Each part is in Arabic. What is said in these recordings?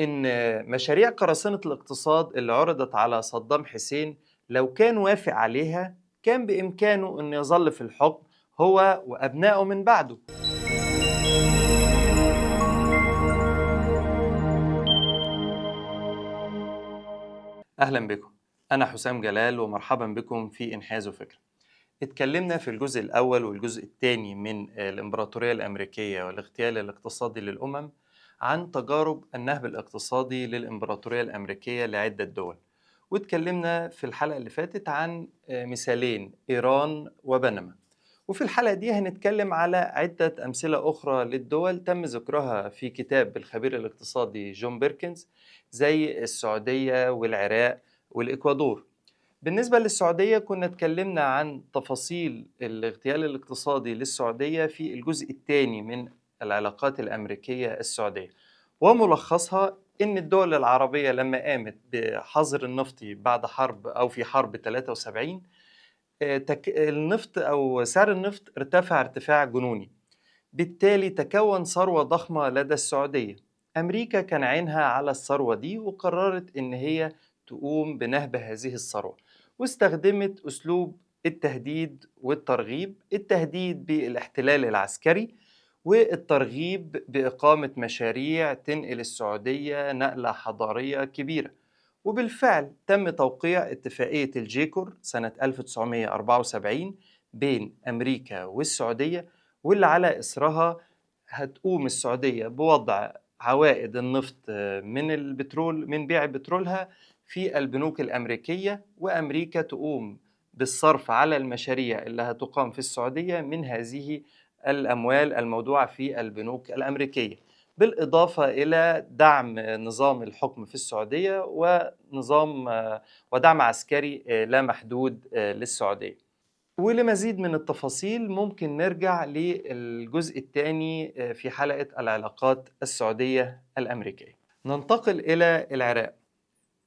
إن مشاريع قراصنة الاقتصاد اللي عُرضت على صدام حسين لو كان وافق عليها، كان بإمكانه إنه يظل في الحكم هو وأبنائه من بعده. أهلًا بكم، أنا حسام جلال ومرحبًا بكم في إنحاز وفكرة. اتكلمنا في الجزء الأول والجزء الثاني من الإمبراطورية الأمريكية والاغتيال الاقتصادي للأمم عن تجارب النهب الاقتصادي للإمبراطورية الأمريكية لعدة دول. واتكلمنا في الحلقة اللي فاتت عن مثالين إيران وبنما. وفي الحلقة دي هنتكلم على عدة أمثلة أخرى للدول تم ذكرها في كتاب الخبير الاقتصادي جون بيركنز زي السعودية والعراق والإكوادور. بالنسبة للسعودية كنا اتكلمنا عن تفاصيل الاغتيال الاقتصادي للسعودية في الجزء الثاني من العلاقات الأمريكية السعودية، وملخصها إن الدول العربية لما قامت بحظر النفطي بعد حرب أو في حرب 73، النفط أو سعر النفط ارتفع ارتفاع جنوني، بالتالي تكون ثروة ضخمة لدى السعودية. أمريكا كان عينها على الثروة دي وقررت إن هي تقوم بنهب هذه الثروة، واستخدمت أسلوب التهديد والترغيب، التهديد بالاحتلال العسكري والترغيب بإقامة مشاريع تنقل السعودية نقلة حضارية كبيرة. وبالفعل تم توقيع اتفاقية الجيكور سنة 1974 بين أمريكا والسعودية، واللي على إثرها هتقوم السعودية بوضع عوائد النفط من البترول من بيع بترولها في البنوك الأمريكية، وأمريكا تقوم بالصرف على المشاريع اللي هتقام في السعودية من هذه الأموال المودوعة في البنوك الأمريكية، بالإضافة إلى دعم نظام الحكم في السعودية ونظام ودعم عسكري لا محدود للسعودية. ولمزيد من التفاصيل ممكن نرجع للجزء الثاني في حلقة العلاقات السعودية الأمريكية. ننتقل إلى العراق.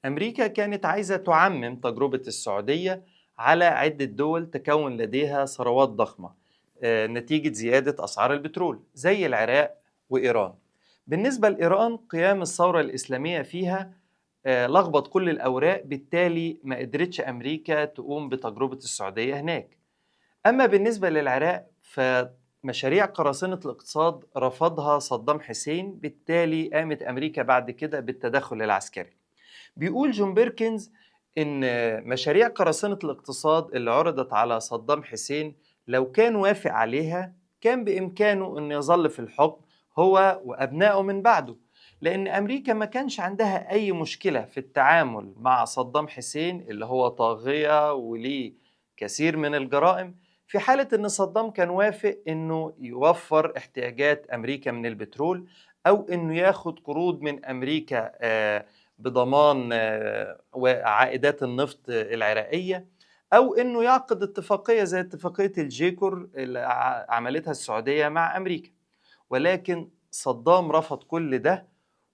أمريكا كانت عايزة تعمم تجربة السعودية على عدة دول تكون لديها ثروات ضخمة نتيجة زيادة أسعار البترول زي العراق وإيران. بالنسبة لإيران، قيام الثورة الإسلامية فيها لخبط كل الأوراق، بالتالي ما قدرتش أمريكا تقوم بتجربة السعودية هناك. أما بالنسبة للعراق فمشاريع قراصنة الاقتصاد رفضها صدام حسين، بالتالي قامت أمريكا بعد كده بالتدخل العسكري. بيقول جون بيركنز إن مشاريع قراصنة الاقتصاد اللي عرضت على صدام حسين لو كان وافق عليها، كان بإمكانه أن يظل في الحكم هو وأبنائه من بعده، لأن أمريكا ما كانش عندها أي مشكلة في التعامل مع صدام حسين اللي هو طاغية وليه كثير من الجرائم، في حالة أن صدام كان وافق أنه يوفر احتياجات أمريكا من البترول، أو أنه ياخد قروض من أمريكا بضمان وعائدات النفط العراقية، أو أنه يعقد اتفاقية زي اتفاقية الجيكور اللي عملتها السعودية مع أمريكا. ولكن صدام رفض كل ده،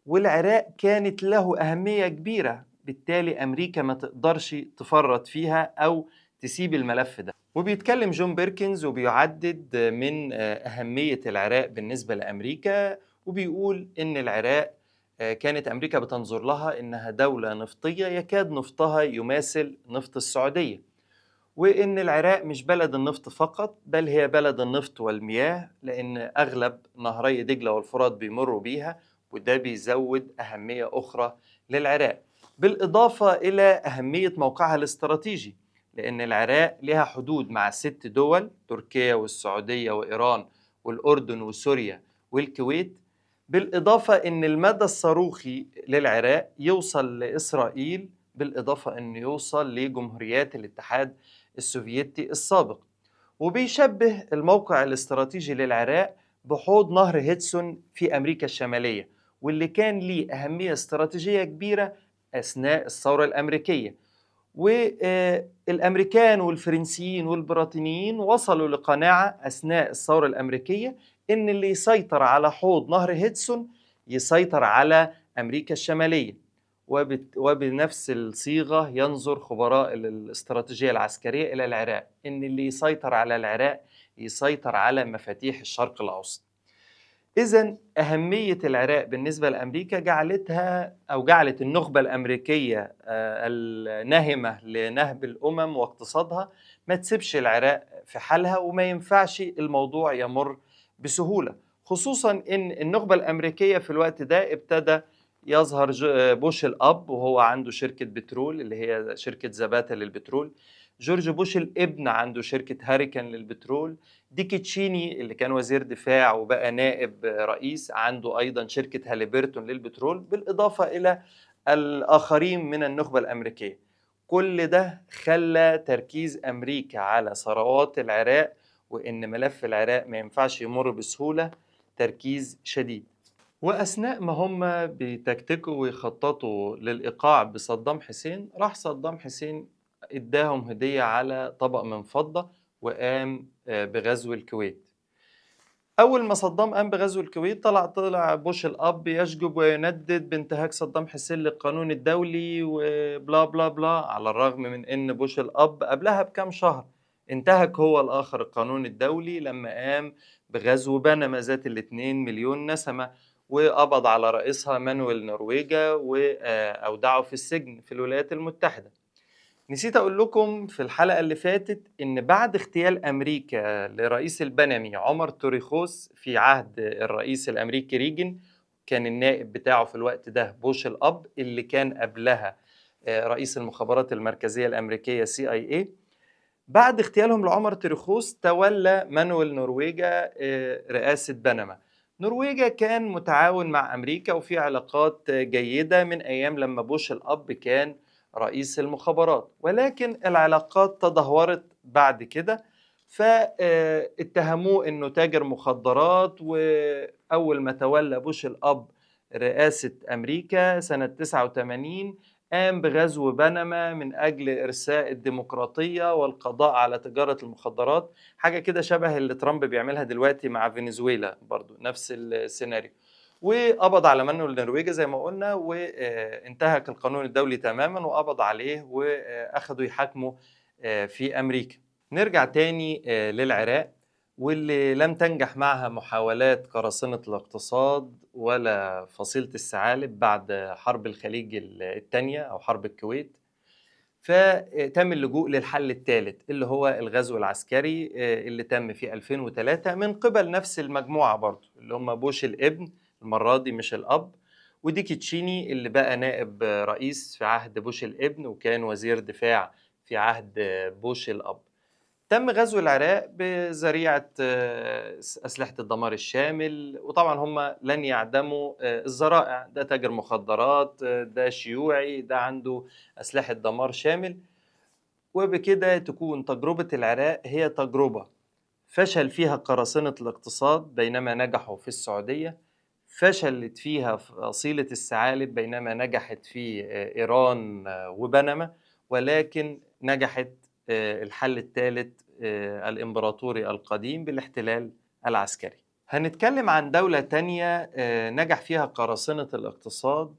والعراق كانت له أهمية كبيرة، بالتالي أمريكا ما تقدرش تفرط فيها أو تسيب الملف ده. وبيتكلم جون بيركنز وبيعدد من أهمية العراق بالنسبة لأمريكا، وبيقول إن العراق كانت أمريكا بتنظر لها إنها دولة نفطية يكاد نفطها يماثل نفط السعودية، وإن العراق مش بلد النفط فقط بل هي بلد النفط والمياه، لأن أغلب نهري دجلة والفرات بيمروا بيها، وده بيزود أهمية أخرى للعراق، بالإضافة إلى أهمية موقعها الاستراتيجي، لأن العراق لها حدود مع 6 دول: تركيا والسعودية وإيران والأردن وسوريا والكويت، بالإضافة إن المدى الصاروخي للعراق يوصل لإسرائيل، بالإضافة إنه يوصل لجمهوريات الاتحاد السوفيتي السابق. وبيشبه الموقع الاستراتيجي للعراق بحوض نهر هيدسون في أمريكا الشمالية، واللي كان ليه أهمية استراتيجية كبيرة أثناء الثورة الأمريكية. والأمريكان والفرنسيين والبريطانيين وصلوا لقناعة أثناء الثورة الأمريكية إن اللي يسيطر على حوض نهر هيدسون يسيطر على أمريكا الشمالية. وبنفس الصيغة ينظر خبراء الاستراتيجية العسكرية إلى العراق، إن اللي يسيطر على العراق يسيطر على مفاتيح الشرق الأوسط. إذن أهمية العراق بالنسبة لأمريكا جعلت النخبة الأمريكية الناهمة لنهب الأمم واقتصادها ما تسيبش العراق في حالها، وما ينفعش الموضوع يمر بسهولة، خصوصا إن النخبة الأمريكية في الوقت ده ابتدى يظهر بوش الأب وهو عنده شركة بترول اللي هي شركة زباتة للبترول، جورج بوش الابن عنده شركة هاريكان للبترول، ديك تشيني اللي كان وزير دفاع وبقى نائب رئيس عنده أيضا شركة هاليبرتون للبترول، بالإضافة إلى الآخرين من النخبة الأمريكية. كل ده خلى تركيز أمريكا على ثروات العراق وإن ملف العراق ما ينفعش يمر بسهولة تركيز شديد. وأثناء ما هم بيتكتكوا ويخططوا للإيقاع بصدام حسين، راح صدام حسين اداهم هدية على طبق من فضة وقام بغزو الكويت. أول ما صدام قام بغزو الكويت طلع بوش الأب يشجب ويندد بانتهاك صدام حسين للقانون الدولي وبلا بلا بلا، على الرغم من أن بوش الأب قبلها بكام شهر انتهك هو الآخر القانون الدولي لما قام بغزو بنما ذات ال2 مليون نسمة وقبض على رئيسها مانويل نرويجا وأودعه في السجن في الولايات المتحدة. نسيت أقول لكم في الحلقة اللي فاتت إن بعد اغتيال أمريكا لرئيس البنمي عمر توريخوس في عهد الرئيس الأمريكي ريجن، كان النائب بتاعه في الوقت ده بوش الأب اللي كان قبلها رئيس المخابرات المركزية الأمريكية CIA. بعد اغتيالهم لعمر توريخوس تولى مانويل نرويجا رئاسة بنما. نرويجا كان متعاون مع أمريكا وفي علاقات جيدة من أيام لما بوش الأب كان رئيس المخابرات، ولكن العلاقات تدهورت بعد كده، فاتهموه انه تاجر مخدرات. واول ما تولى بوش الاب رئاسة امريكا سنة 89 قام بغزو بنما من اجل ارساء الديمقراطية والقضاء على تجارة المخدرات، حاجة كده شبه اللي ترامب بيعملها دلوقتي مع فنزويلا، برضو نفس السيناريو. وقبض على مانويل نرويجا زي ما قلنا وانتهك القانون الدولي تماما وقبض عليه واخدوا يحاكموا في أمريكا. نرجع تاني للعراق واللي لم تنجح معها محاولات قراصنة الاقتصاد ولا فصيلة الثعالب بعد حرب الخليج الثانية أو حرب الكويت، فتم اللجوء للحل الثالث اللي هو الغزو العسكري اللي تم في 2003 من قبل نفس المجموعة برضو اللي هم بوش الابن المرة دي مش الأب، وديك تشيني اللي بقى نائب رئيس في عهد بوش الابن وكان وزير دفاع في عهد بوش الأب. تم غزو العراق بذريعة أسلحة الدمار الشامل، وطبعا هم لن يعدموا الذرائع، ده تاجر مخدرات، ده شيوعي، ده عنده أسلحة دمار شامل. وبكده تكون تجربة العراق هي تجربة فشل فيها قراصنة الاقتصاد بينما نجحوا في السعودية، فشلت فيها فصيلة الثعالب بينما نجحت في إيران وبنما، ولكن نجحت الحل الثالث الإمبراطوري القديم بالاحتلال العسكري. هنتكلم عن دولة تانية نجح فيها قراصنة الاقتصاد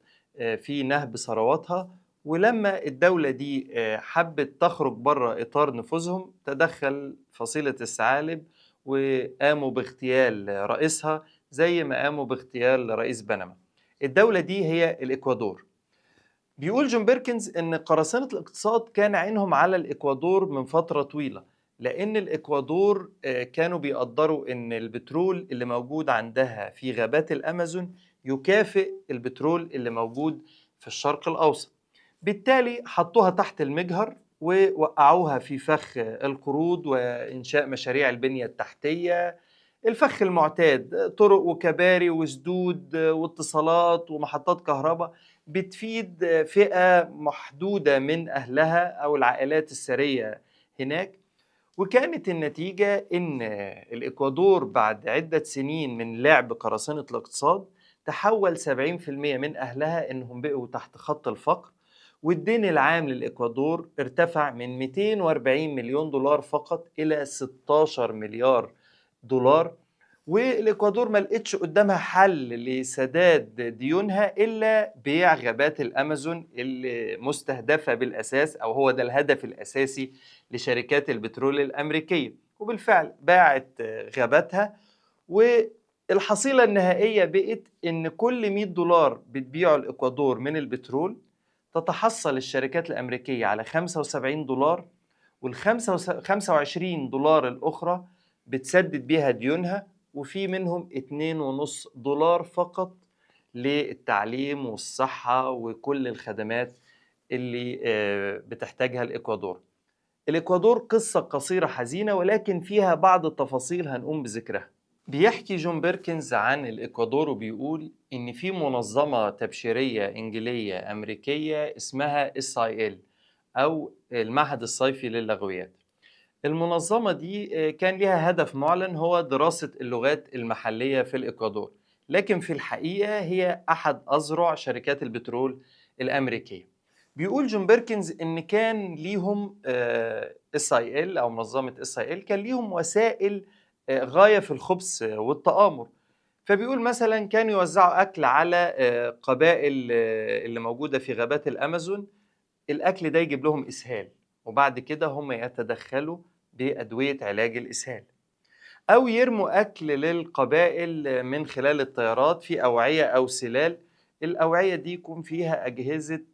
في نهب ثرواتها، ولما الدولة دي حبت تخرج بره إطار نفوذهم تدخل فصيلة الثعالب وقاموا باغتيال رئيسها زي ما قاموا باغتيال رئيس بنما. الدولة دي هي الإكوادور. بيقول جون بيركنز إن قراصنة الاقتصاد كان عينهم على الإكوادور من فترة طويلة، لأن الإكوادور كانوا بيقدروا إن البترول اللي موجود عندها في غابات الأمازون يكافئ البترول اللي موجود في الشرق الأوسط، بالتالي حطوها تحت المجهر ووقعوها في فخ القروض وإنشاء مشاريع البنية التحتية، الفخ المعتاد، طرق وكباري وسدود واتصالات ومحطات كهرباء بتفيد فئة محدودة من أهلها أو العائلات الثرية هناك. وكانت النتيجة إن الإكوادور بعد عدة سنين من لعب قراصنة الاقتصاد تحول 70% من أهلها إنهم بقوا تحت خط الفقر، والدين العام للإكوادور ارتفع من 240 مليون دولار فقط إلى 16 مليار دولار. والإكوادور ما لقتش قدامها حل لسداد ديونها إلا بيع غابات الأمازون اللي مستهدفة بالأساس، أو هو ده الهدف الأساسي لشركات البترول الأمريكية. وبالفعل باعت غاباتها، الحصيلة النهائية بقت إن كل $100 بتبيعه الإكوادور من البترول تتحصل الشركات الأمريكية على $75، وال$25 الأخرى بتسدد بيها ديونها، وفي منهم $2.5 فقط للتعليم والصحة وكل الخدمات اللي بتحتاجها الإكوادور. الإكوادور قصة قصيرة حزينة ولكن فيها بعض التفاصيل هنقوم بذكرها. بيحكي جون بيركنز عن الإكوادور وبيقول إن في منظمة تبشيرية إنجيلية أمريكية اسمها SIL أو المعهد الصيفي للغويات. المنظمة دي كان لها هدف معلن هو دراسة اللغات المحلية في الإكوادور، لكن في الحقيقة هي أحد أذرع شركات البترول الأمريكية. بيقول جون بيركنز إن كان ليهم SIL أو منظمة SIL كان ليهم وسائل غاية في الخبث والتآمر. فبيقول مثلا كانوا يوزعوا أكل على قبائل اللي موجودة في غابات الأمازون، الأكل ده يجيب لهم إسهال، وبعد كده هم يتدخلوا بأدوية علاج الإسهال، أو يرموا أكل للقبائل من خلال الطيارات في أوعية أو سلال. الأوعية دي يكون فيها أجهزة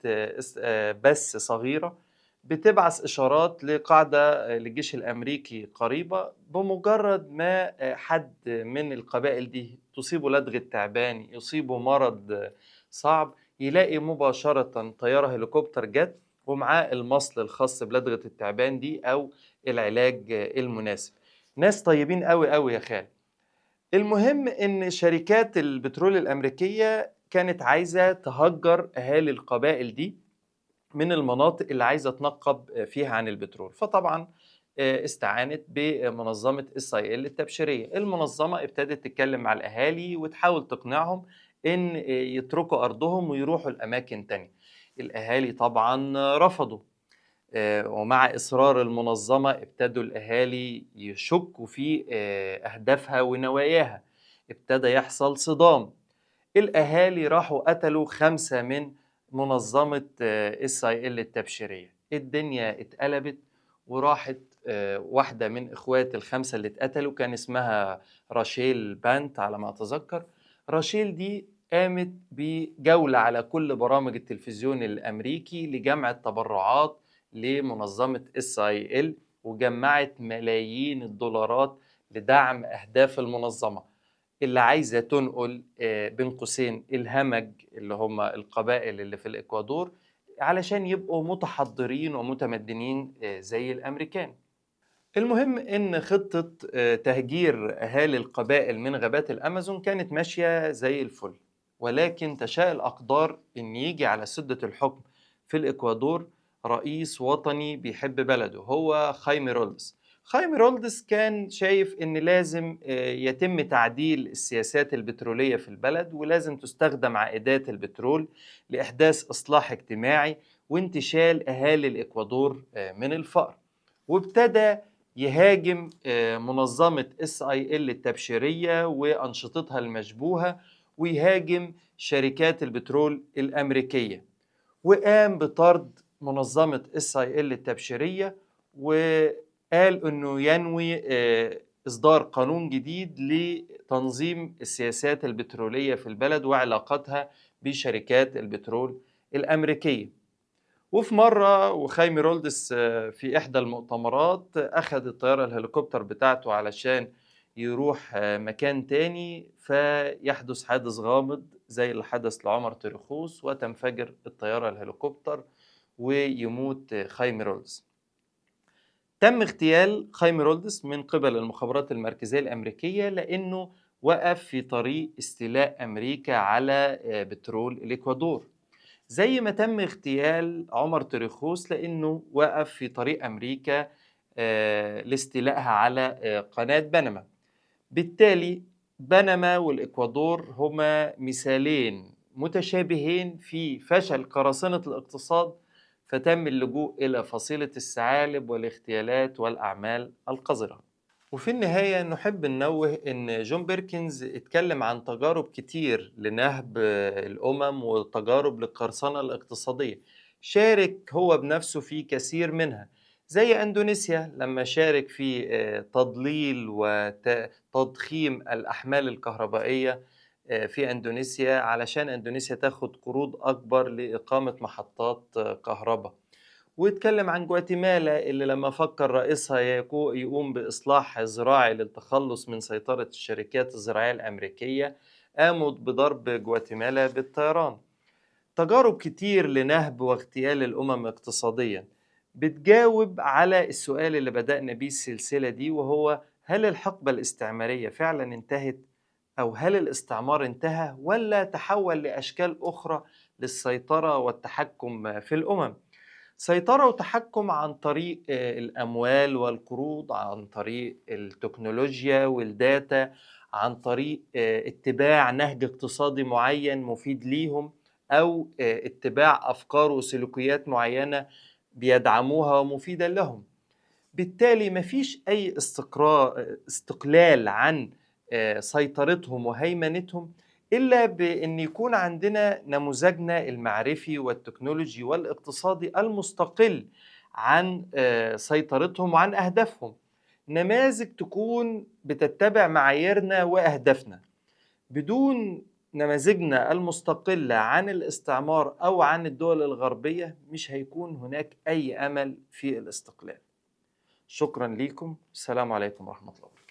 بث صغيرة بتبعث إشارات لقاعدة للجيش الأمريكي قريبة. بمجرد ما حد من القبائل دي تصيبه لدغة تعبان، يصيبه مرض صعب، يلاقي مباشرة طيارة هليكوبتر جت ومعاه المصل الخاص بلدغة التعبان دي أو العلاج المناسب. ناس طيبين قوي قوي يا خال. المهم ان شركات البترول الامريكيه كانت عايزه تهجر اهالي القبائل دي من المناطق اللي عايزه تنقب فيها عن البترول، فطبعا استعانت بمنظمه SIL التبشيريه. المنظمه ابتدت تتكلم مع الاهالي وتحاول تقنعهم ان يتركوا ارضهم ويروحوا لاماكن تانية. الاهالي طبعا رفضوا، ومع إصرار المنظمة ابتدوا الأهالي يشكوا في أهدافها ونواياها. ابتدى يحصل صدام. الأهالي راحوا قتلوا 5 من منظمة SIL التبشيرية. الدنيا اتقلبت وراحت واحدة من إخوات ال5 اللي اتقتلوا كان اسمها راشيل بانت على ما أتذكر. راشيل دي قامت بجولة على كل برامج التلفزيون الأمريكي لجمع التبرعات لمنظمة SIL، وجمعت ملايين الدولارات لدعم أهداف المنظمة اللي عايزة تنقل بين قوسين الهمج اللي هم القبائل اللي في الإكوادور علشان يبقوا متحضرين ومتمدنين زي الأمريكان. المهم إن خطة تهجير أهالي القبائل من غابات الأمازون كانت ماشية زي الفل، ولكن تشاء الأقدار إن يجي على سدة الحكم في الإكوادور رئيس وطني بيحب بلده هو خايمي رولدس. خايمي رولدس كان شايف إن لازم يتم تعديل السياسات البترولية في البلد، ولازم تستخدم عائدات البترول لإحداث إصلاح اجتماعي وانتشال أهالي الإكوادور من الفقر. وابتدى يهاجم منظمة SIL التبشيرية وأنشطتها المشبوهة، ويهاجم شركات البترول الأمريكية، وقام بطرد منظمة SIL التبشيرية، وقال أنه ينوي إصدار قانون جديد لتنظيم السياسات البترولية في البلد وعلاقتها بشركات البترول الأمريكية. وفي مرة وخايمي رولدس في إحدى المؤتمرات أخذ الطيارة الهليكوبتر بتاعته علشان يروح مكان تاني، فيحدث حادث غامض زي اللي حدث لعمر تيريخوس وتنفجر الطيارة الهليكوبتر ويموت خايمي رولدس. تم اغتيال خايمي رولدس من قبل المخابرات المركزية الأمريكية لأنه وقف في طريق استيلاء أمريكا على بترول الإكوادور، زي ما تم اغتيال عمر تيريخوس لأنه وقف في طريق أمريكا لاستيلائها على قناة بنما. بالتالي بنما والإكوادور هما مثالين متشابهين في فشل قراصنة الاقتصاد، فتم اللجوء إلى فصيلة الثعالب والاغتيالات والأعمال القذرة. وفي النهاية نحب ننوه إن جون بيركنز اتكلم عن تجارب كتير لنهب الأمم وتجارب للقرصنة الاقتصادية، شارك هو بنفسه في كثير منها، زي أندونيسيا لما شارك في تضليل وتضخيم الأحمال الكهربائية في أندونيسيا علشان أندونيسيا تاخد قروض أكبر لإقامة محطات كهرباء. واتكلم عن جواتيمالا اللي لما فكر رئيسها يقوم بإصلاح زراعي للتخلص من سيطرة الشركات الزراعية الأمريكية، قاموا بضرب جواتيمالا بالطيران. تجارب كتير لنهب واغتيال الأمم اقتصاديا بتجاوب على السؤال اللي بدأنا بيه السلسلة دي، وهو هل الحقبة الاستعمارية فعلا انتهت؟ أو هل الاستعمار انتهى ولا تحول لأشكال أخرى للسيطرة والتحكم في الأمم؟ سيطرة وتحكم عن طريق الأموال والقروض، عن طريق التكنولوجيا والداتا، عن طريق اتباع نهج اقتصادي معين مفيد ليهم، أو اتباع أفكار وسلوكيات معينة بيدعموها ومفيدة لهم. بالتالي مفيش أي استقلال عن سيطرتهم وهيمنتهم إلا بأن يكون عندنا نموذجنا المعرفي والتكنولوجي والاقتصادي المستقل عن سيطرتهم وعن أهدافهم. نماذج تكون بتتبع معاييرنا وأهدافنا. بدون نماذجنا المستقلة عن الاستعمار أو عن الدول الغربية مش هيكون هناك أي أمل في الاستقلال. شكرا لكم. السلام عليكم ورحمة الله وبركاته.